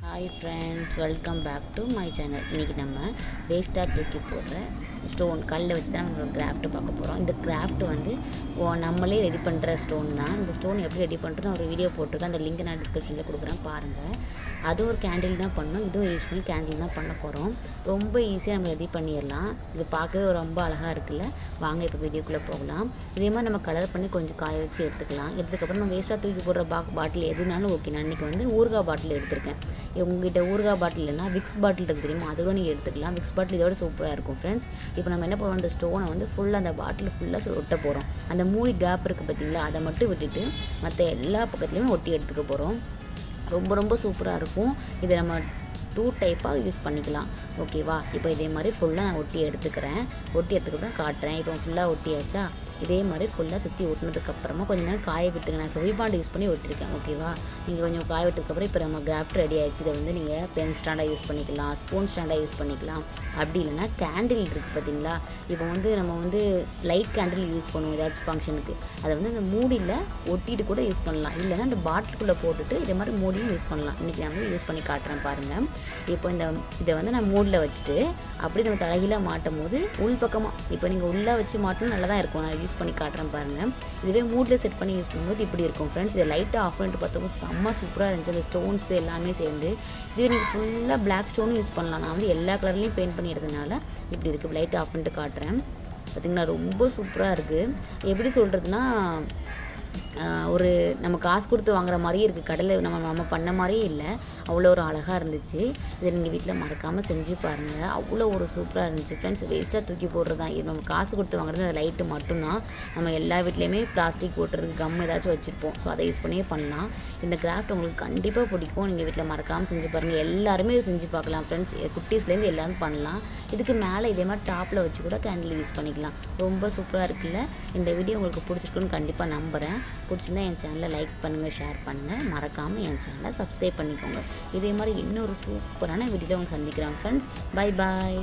Hi friends, welcome back to my channel. இன்னைக்கு நம்ம வேஸ்ட்டாக தூக்கி போடுற ஸ்டோன் கல்லை வச்சு தான் நம்ம கிராஃப்ட் பார்க்க போகிறோம். இந்த கிராஃப்ட் வந்து நம்மளே ரெடி பண்ணுற ஸ்டோன் தான். இந்த ஸ்டோன் எப்படி ரெடி பண்ணுறோன்னு ஒரு வீடியோ போட்டிருக்கேன். அந்த லிங்க் நான் டிஸ்கிரிப்ஷனில் கொடுக்குறேன் பாருங்கள். அதுவும் ஒரு கேண்டில் தான் பண்ணோம். இதுவும் யூஸ் பண்ணி கேண்டில் தான் பண்ண போகிறோம். ரொம்ப ஈஸியாக நம்ம ரெடி பண்ணிடலாம். இது பார்க்கவே ரொம்ப அழகாக இருக்குல்ல. வாங்க இப்போ வீடியோக்குள்ளே போகலாம். இதே மாதிரி நம்ம கலர் பண்ணி கொஞ்சம் காய வச்சு எடுத்துக்கலாம். எடுத்துக்கப்புறம் நம்ம வேஸ்ட்டாக தூக்கி போடுற பாட்டில் எதுனாலும் ஓகே. நான் இன்றைக்கி வந்து ஊறுகாய் பாட்டில் எடுத்திருக்கேன். உங்கள்கிட்ட ஊறுகாய் பாட்டில் இல்லைனா விக்ஸ் பாட்டில் இருக்குது தெரியுமா, அதோட நீங்கள் எடுத்துக்கலாம். விக்ஸ் பாட்டில் இதோட சூப்பராக இருக்கும் ஃப்ரெண்ட்ஸ். இப்போ நம்ம என்ன பண்ணுறோம், அந்த ஸ்டோனை வந்து ஃபுல்லாக அந்த பாட்டில் ஃபுல்லாக ஒட்ட போகிறோம். அந்த மூடி கேப் இருக்குது பார்த்தீங்களா, அதை மட்டும் விட்டுட்டு மற்ற எல்லா பக்கத்துலேயும் ஒட்டி எடுத்துக்க போகிறோம். ரொம்ப சூப்பராக இருக்கும். இதை நம்ம 2 டைப்பாக யூஸ் பண்ணிக்கலாம். ஓகேவா? இப்போ இதே மாதிரி ஃபுல்லாக நான் ஒட்டி எடுத்துக்கிறேன். ஒட்டி எடுத்துக்கப்புறம் காட்டுறேன். இப்போ ஃபுல்லாக ஒட்டியாச்சா, இதே மாதிரி ஃபுல்லாக சுற்றி ஒட்டினதுக்கப்புறமா கொஞ்சம் நேரம் காய விட்டுருங்க. நான் ஃபெவிபாண்ட் யூஸ் பண்ணி ஒட்டிருக்கேன். ஓகேவா? நீங்கள் கொஞ்சம் காய விட்டதுக்கப்புறம் இப்போ நம்ம கிராஃப்ட் ரெடி ஆகிடுச்சு. இதை வந்து நீங்கள் பென் ஸ்டாண்டாக யூஸ் பண்ணிக்கலாம், ஸ்பூன் ஸ்டாண்டாக யூஸ் பண்ணிக்கலாம். அப்படி இல்லைனா கேண்டில் இருக்குது பார்த்தீங்களா, இப்போ வந்து நம்ம வந்து லைட் கேண்டில் யூஸ் பண்ணுவோம் ஏதாச்சும் ஃபங்க்ஷனுக்கு. அதை வந்து அந்த மூடியில் ஒட்டிட்டு கூட யூஸ் பண்ணலாம். இல்லைனா அந்த பாட்டிலுக்குள்ளே போட்டுட்டு இதே மாதிரி மூடியும் யூஸ் பண்ணலாம். இன்றைக்கி நான் வந்து யூஸ் பண்ணி காட்டுறேன் பாருங்கள். இப்போ இதை வந்து நான் மூடில் வச்சுட்டு அப்படி நம்ம தலைகீழாக மாட்டும் போது உள் பக்கமாக, இப்போ நீங்கள் உள்ளே வச்சு மாட்டணும் நல்லா தான் இருக்கும். நான் யூஸ் பண்ணி காட்டுறேன் பாருங்கள். இதுவே மூடில் செட் பண்ணி யூஸ் பண்ணும்போது இப்படி இருக்கும் ஃப்ரெண்ட்ஸ். இதை லைட்டாக ஆஃப் பண்ணிட்டு பார்த்தோம், செம்ம சூப்பராக இருந்துச்சு. அந்த ஸ்டோன்ஸ் எல்லாமே சேர்ந்து இதுவே நீங்கள் ஃபுல்லாக பிளாக் ஸ்டோனும் யூஸ் பண்ணலாம். நான் வந்து எல்லா கலர்லேயும் பெயிண்ட் பண்ணி எடுத்ததுனால இப்படி இருக்குது. லைட்டாக ஆஃப் பண்ணிட்டு காட்டுறேன். பார்த்திங்கன்னா ரொம்ப சூப்பராக இருக்குது. எப்படி சொல்கிறதுனா, ஒரு நம்ம காசு கொடுத்து வாங்குற மாதிரியே இருக்குது. கடையில் நம்ம பண்ண மாதிரியே இல்லை. அவ்வளோ ஒரு அழகாக இருந்துச்சு. இதை நீங்கள் வீட்டில் மறக்காமல் செஞ்சு பாருங்கள். அவ்வளோ ஒரு சூப்பராக இருந்துச்சு ஃப்ரெண்ட்ஸ். வேஸ்ட்டாக தூக்கி போடுறது தான். இது நம்ம காசு கொடுத்து வாங்குறது அந்த லைட்டு மட்டும்தான். நம்ம எல்லா வீட்லேயுமே பிளாஸ்டிக் போட்டுறதுக்கு கம் ஏதாச்சும் வச்சுருப்போம். ஸோ அதை யூஸ் பண்ணியே பண்ணலாம். இந்த கிராஃப்ட் உங்களுக்கு கண்டிப்பாக பிடிக்கும். நீங்கள் வீட்டில் மறக்காமல் செஞ்சு பாருங்கள். எல்லாருமே இதை செஞ்சு பார்க்கலாம் ஃப்ரெண்ட்ஸ். குட்டீஸ்லேருந்து எல்லோரும் பண்ணலாம். இதுக்கு மேலே இதே மாதிரி டாப்பில் வச்சு கூட கேண்டில் யூஸ் பண்ணிக்கலாம். ரொம்ப சூப்பராக இருக்குல்ல. இந்த வீடியோ உங்களுக்கு பிடிச்சிருக்குன்னு கண்டிப்பாக நம்புகிறேன். பிடிச்சிருந்தா என் சேனலை லைக் பண்ணுங்கள், ஷேர் பண்ணுங்கள். மறக்காமல் என் சேனலை சப்ஸ்கிரைப் பண்ணிக்கோங்க. இதே மாதிரி இன்னொரு சூப்பரான வீடியோவில் அவங்க சந்திக்கிறேன் ஃப்ரெண்ட்ஸ். Bye bye.